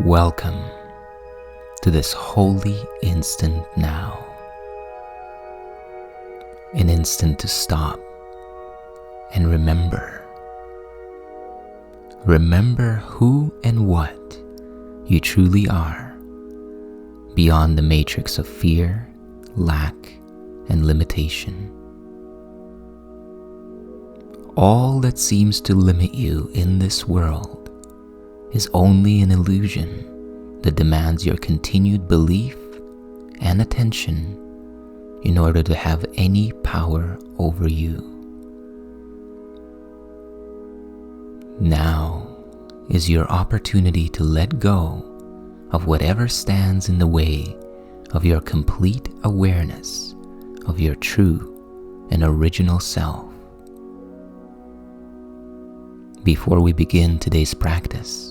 Welcome to this holy instant now. An instant to stop and remember. Remember who and what you truly are, beyond the matrix of fear, lack, and limitation. All that seems to limit you in this world is only an illusion that demands your continued belief and attention in order to have any power over you. Now is your opportunity to let go of whatever stands in the way of your complete awareness of your true and original self. Before we begin today's practice,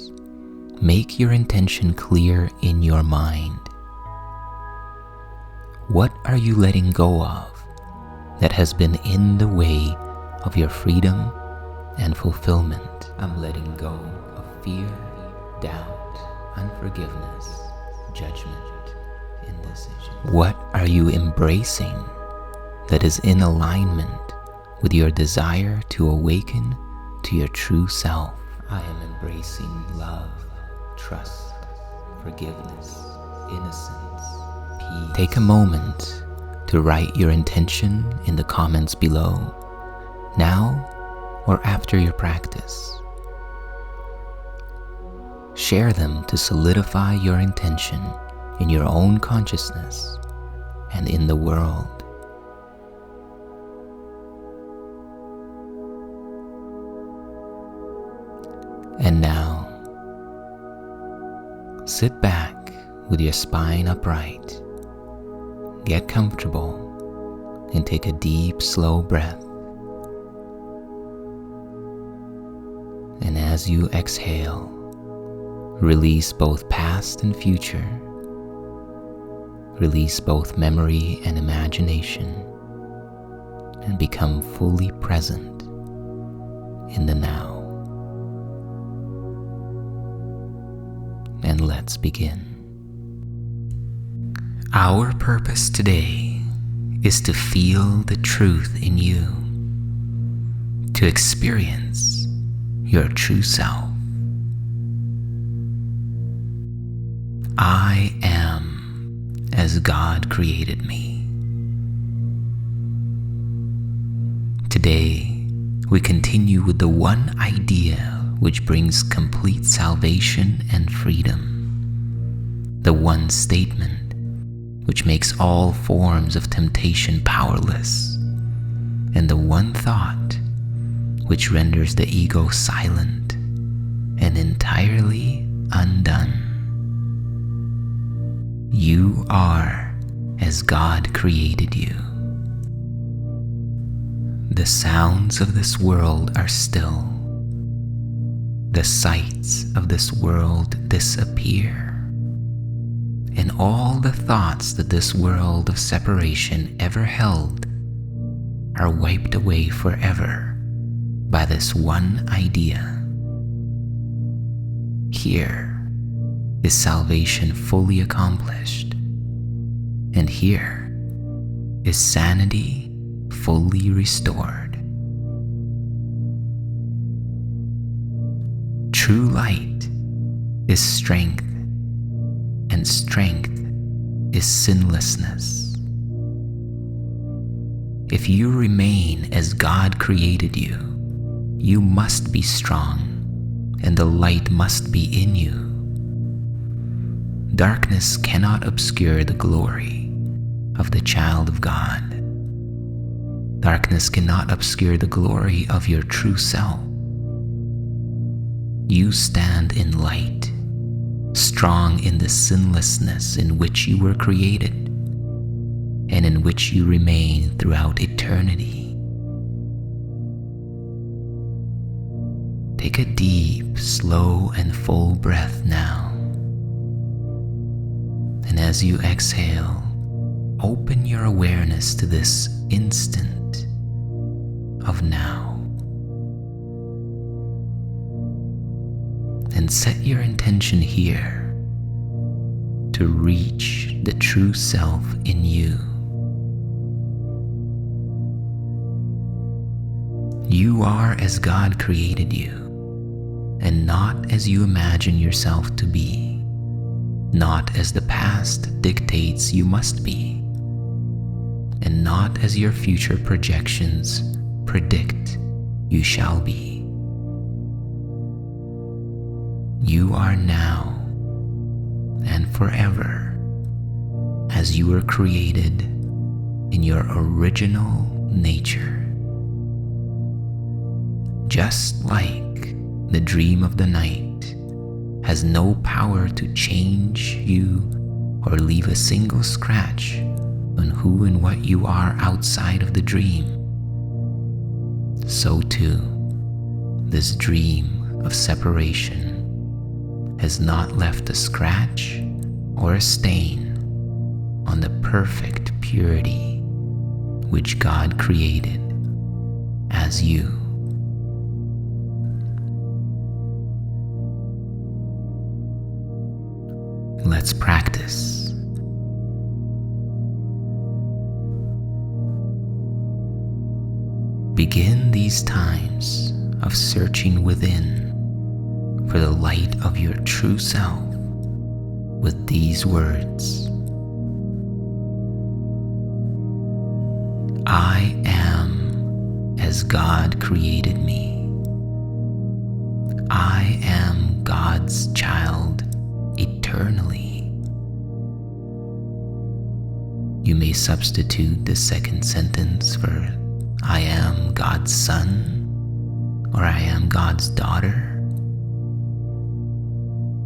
make your intention clear in your mind. What are you letting go of that has been in the way of your freedom and fulfillment? I'm letting go of fear, doubt, unforgiveness, judgment, indecision. What are you embracing that is in alignment with your desire to awaken to your true self? I am embracing love, trust, forgiveness, innocence, peace. Take a moment to write your intention in the comments below, now or after your practice. Share them to solidify your intention in your own consciousness and in the world. And now, sit back with your spine upright. Get comfortable and take a deep, slow breath. And as you exhale, release both past and future. Release both memory and imagination, and become fully present in the now. And let's begin. Our purpose today is to feel the truth in you, to experience your true self. I am as God created me. Today, we continue with the one idea which brings complete salvation and freedom. The one statement which makes all forms of temptation powerless. And the one thought which renders the ego silent and entirely undone. You are as God created you. The sounds of this world are still. The sights of this world disappear, and all the thoughts that this world of separation ever held are wiped away forever by this one idea. Here is salvation fully accomplished, and here is sanity fully restored. True light is strength, and strength is sinlessness. If you remain as God created you, you must be strong, and the light must be in you. Darkness cannot obscure the glory of the child of God. Darkness cannot obscure the glory of your true self. You stand in light, strong in the sinlessness in which you were created, and in which you remain throughout eternity. Take a deep, slow, and full breath now. And as you exhale, open your awareness to this instant of now. And set your intention here to reach the true self in you. You are as God created you, and not as you imagine yourself to be, not as the past dictates you must be, and not as your future projections predict you shall be. You are now and forever as you were created in your original nature. Just like the dream of the night has no power to change you or leave a single scratch on who and what you are outside of the dream, so too, this dream of separation has not left a scratch or a stain on the perfect purity which God created as you. Let's practice. Begin these times of searching within for the light of your true self with these words: I am as God created me. I am God's child eternally. You may substitute the second sentence for I am God's son or I am God's daughter.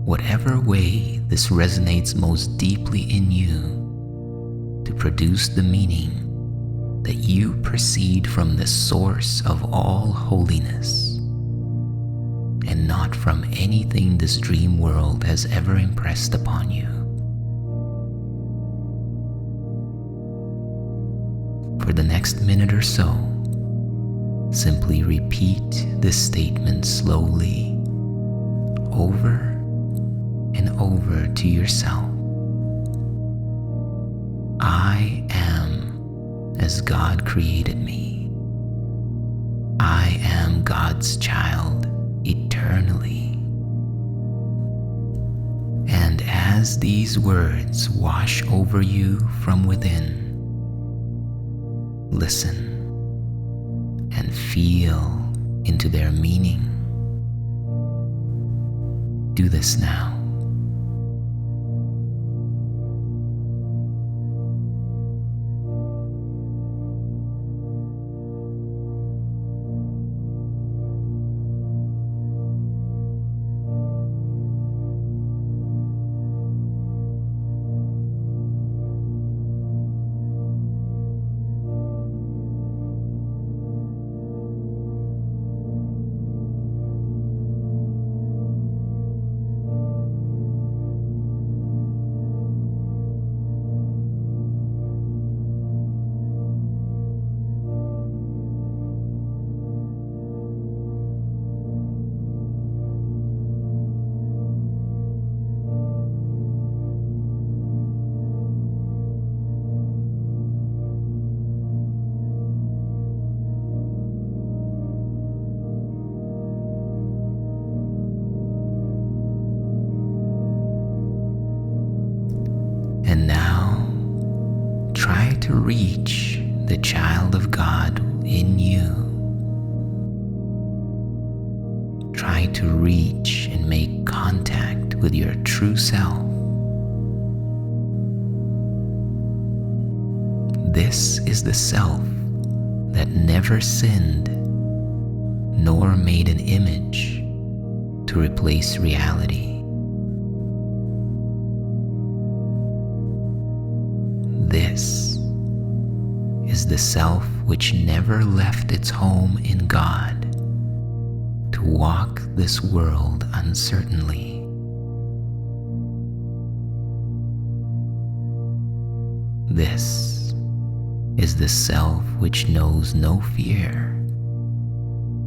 Whatever way this resonates most deeply in you to produce the meaning that you proceed from the source of all holiness and not from anything this dream world has ever impressed upon you. For the next minute or so, simply repeat this statement slowly, over and over to yourself. I am as God created me. I am God's child eternally. And as these words wash over you from within, listen and feel into their meaning. Do this now. And now, try to reach the child of God in you. Try to reach and make contact with your true self. This is the self that never sinned, nor made an image to replace reality. This is the self which never left its home in God to walk this world uncertainly. This is the self which knows no fear,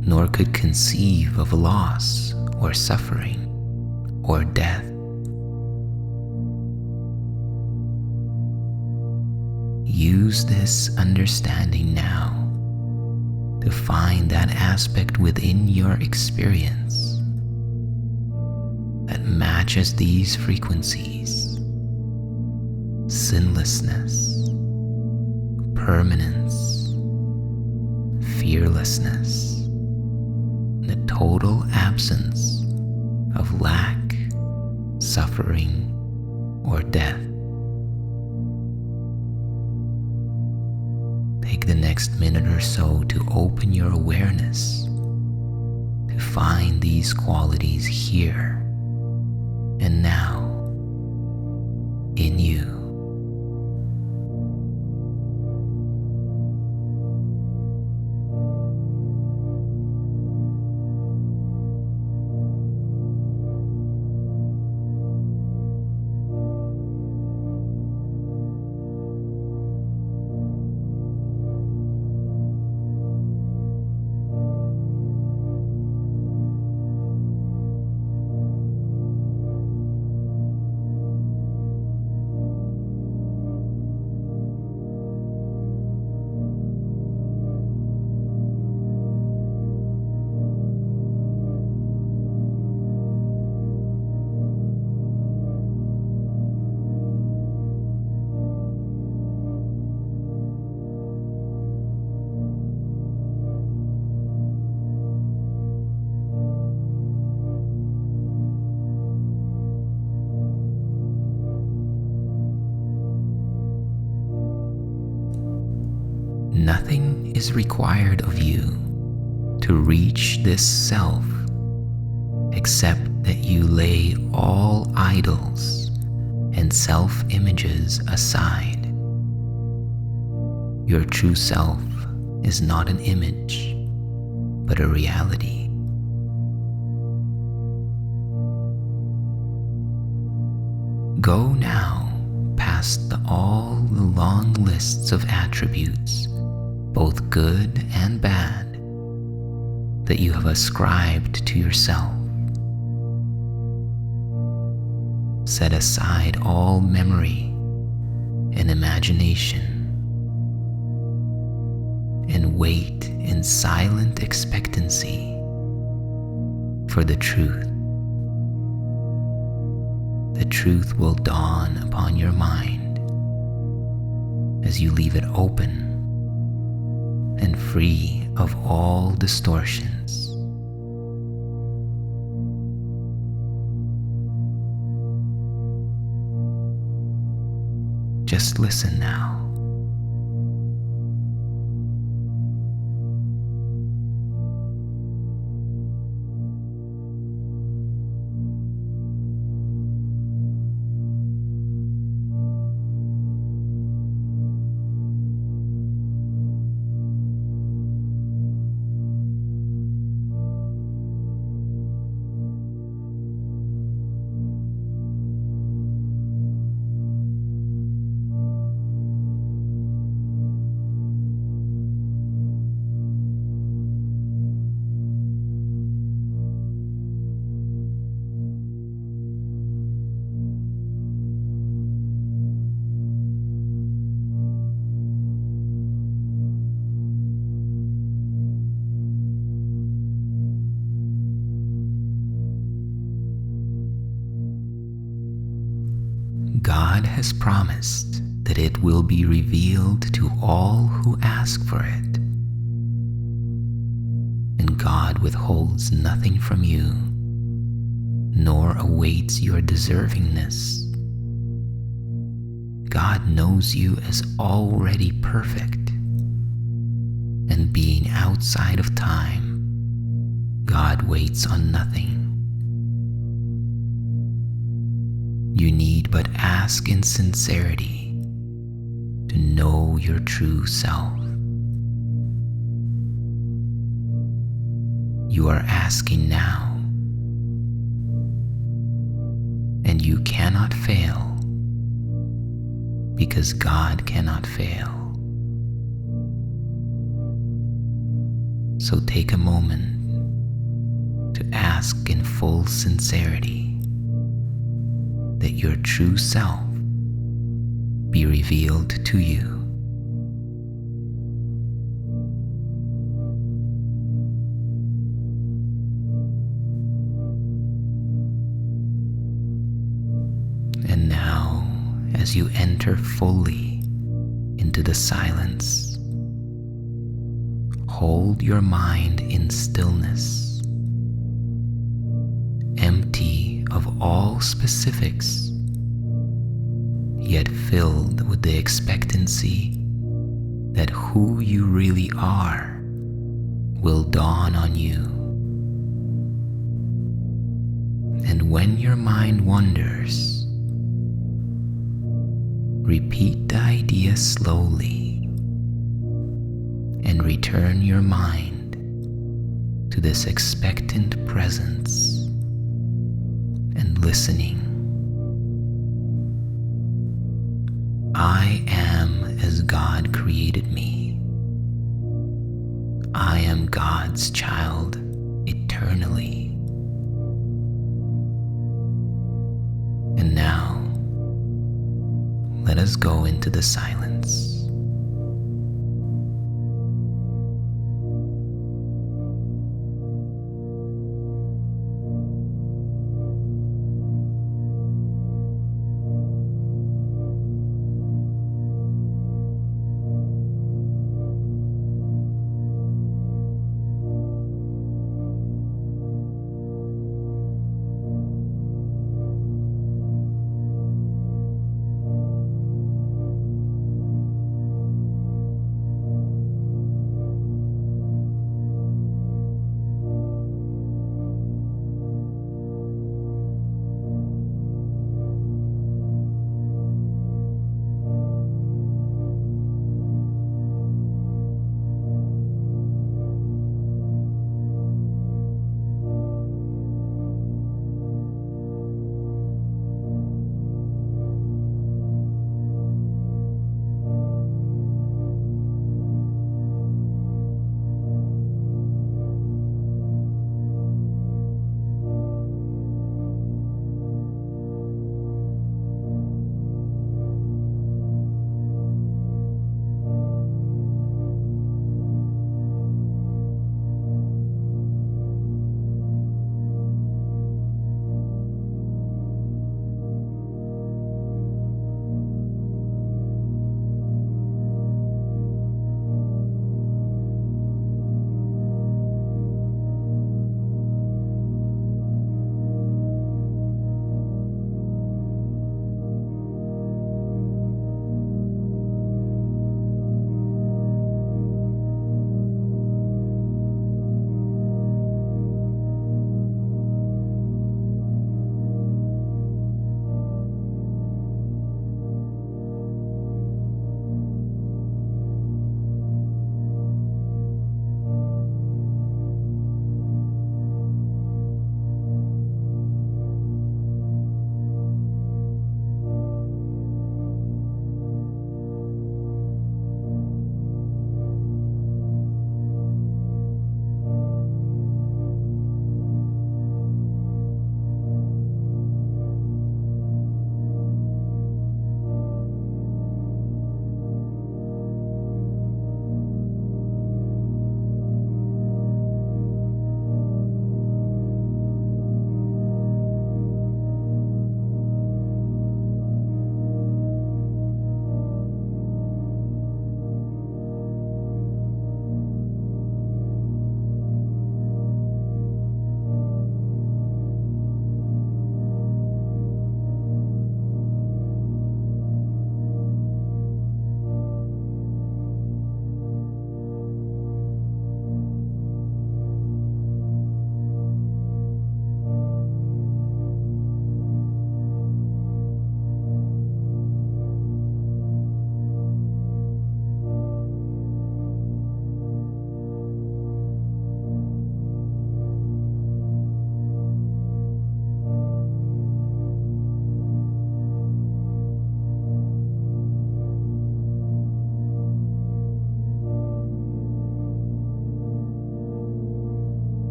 nor could conceive of loss or suffering or death. use this understanding now to find that aspect within your experience that matches these frequencies: sinlessness, permanence, fearlessness, the total absence of lack, suffering, or death. Take the next minute or so to open your awareness to find these qualities here and now in you. Nothing is required of you to reach this self except that you lay all idols and self-images aside. Your true self is not an image, but a reality. Go now past all the long lists of attributes, both good and bad, that you have ascribed to yourself. Set aside all memory and imagination and wait in silent expectancy for the truth. The truth will dawn upon your mind as you leave it open and free of all distortions. Just listen now. God has promised that it will be revealed to all who ask for it. And God withholds nothing from you, nor awaits your deservingness. God knows you as already perfect, and being outside of time, God waits on nothing. You need but ask in sincerity to know your true self. You are asking now, and you cannot fail because God cannot fail. So take a moment to ask in full sincerity that your true self be revealed to you as you enter fully into the silence. Hold your mind in stillness, empty of all specifics, yet filled with the expectancy that who you really are will dawn on you. And when your mind wanders, repeat the idea slowly and return your mind to this expectant presence and listening. I am as God created me. I am God's child eternally. And now, let us go into the silence.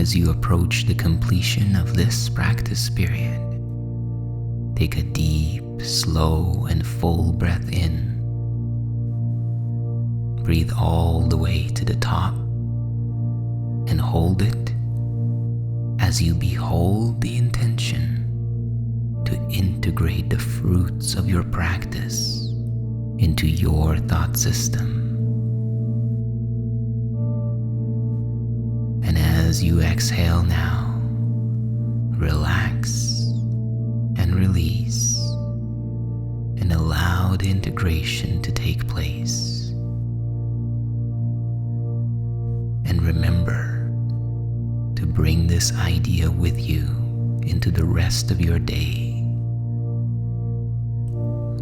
As you approach the completion of this practice period, take a deep, slow, and full breath in. Breathe all the way to the top and hold it as you behold the intention to integrate the fruits of your practice into your thought system. And as you exhale now, relax and release and allow the integration to take place. And remember to bring this idea with you into the rest of your day.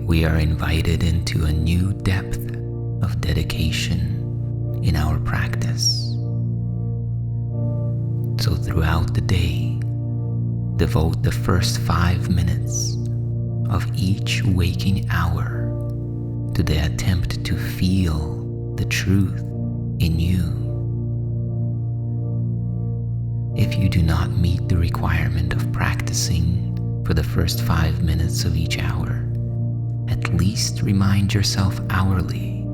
We are invited into a new depth of dedication in our practice. So throughout the day, devote the first 5 minutes of each waking hour to the attempt to feel the truth in you. If you do not meet the requirement of practicing for the first 5 minutes of each hour, at least remind yourself hourly,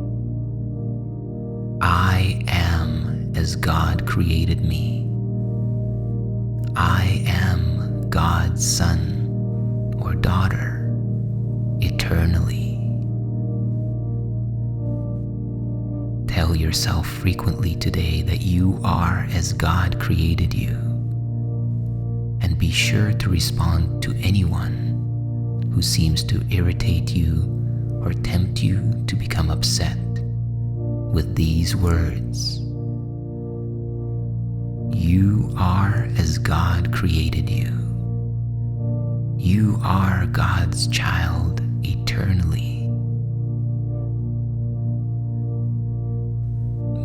I am as God created me. I am God's son or daughter eternally. Tell yourself frequently today that you are as God created you, and be sure to respond to anyone who seems to irritate you or tempt you to become upset with these words. You are as God created you. You are God's child eternally.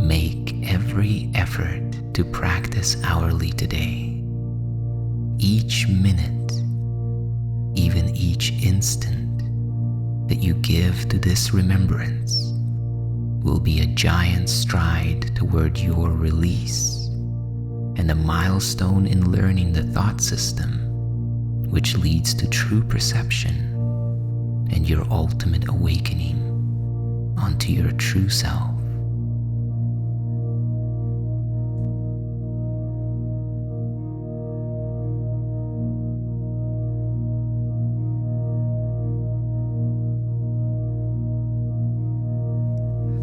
Make every effort to practice hourly today. Each minute, even each instant that you give to this remembrance will be a giant stride toward your release and a milestone in learning the thought system which leads to true perception and your ultimate awakening onto your true self.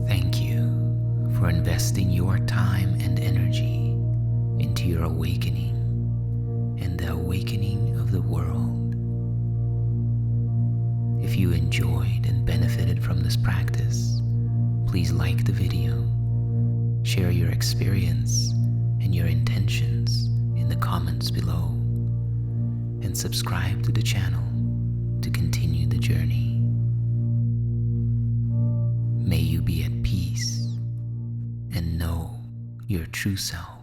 Thank you for investing your time and energy into your awakening and the awakening of the world. If you enjoyed and benefited from this practice, please like the video, share your experience and your intentions in the comments below, and subscribe to the channel to continue the journey. May you be at peace and know your true self.